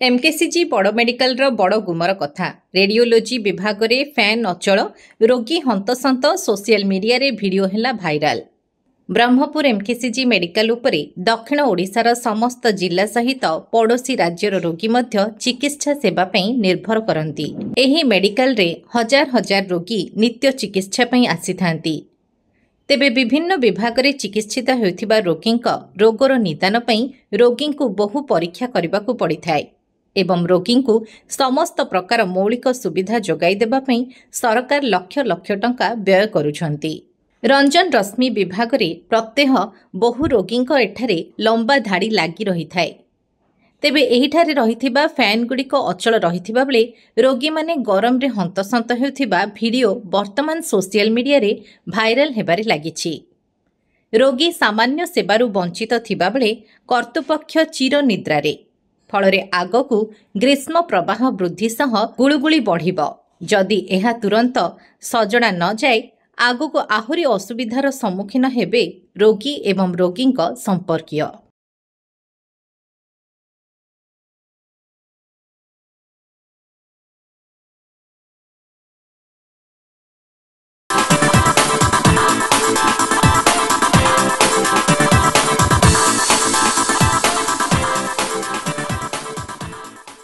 MKCG बड़ medical बड़ गुमर कथा रेडियोलोजी विभाग में फैन अचल रोगी हंतसंत सोशल मीडिया रे वीडियो है भाइराल। ब्रह्मपुर एमकेसीजी मेडिकल उपरे दक्षिण ओडिशार समस्त जिला सहित पड़ोशी राज्यर रोगी मध्य चिकित्सा सेवा पई निर्भर करती। एही मेडिकल रे हजार हजार रोगी नित्य चिकित्सा पई आसीथांती। तेबे विभिन्न विभाग में चिकित्सित होइथिबा रोगींक रोगर निदान पई रोगी को बहु परीक्षा करबाकू पड़िथाय एवं रोगी को समस्त प्रकार मौलिक सुविधा जोगाई देबा पई सरकार लक्ष लक्ष टंका व्यय करुछंती। रंजन रश्मि विभाग में प्रत्यह बहु रोगींक एठारे लंबा धाड़ी लागी रही थाए। तेबे एहिठारे रहिथिबा फैन गुड़िक अचल रहिथिबा बेले रोगी माने गरम रे हंतसंत हेउथिबा वीडियो वर्तमान सोशल मीडिया रे भाइराल हेबारे लागिछि। रोगी सामान्य सेवारू वंचित थिबा बेले कर्तृपक्ष चिर निद्रारे फल आगकू ग्रीष्म प्रवाह वृद्धि सह गुळुगुळी बढ़िबो। जदि एहा तुरंत सजड़ा न जाए आगकू आहुरी असुविधार सम्मुखीन हेबे रोगी एवं रोगींक संपर्कीय।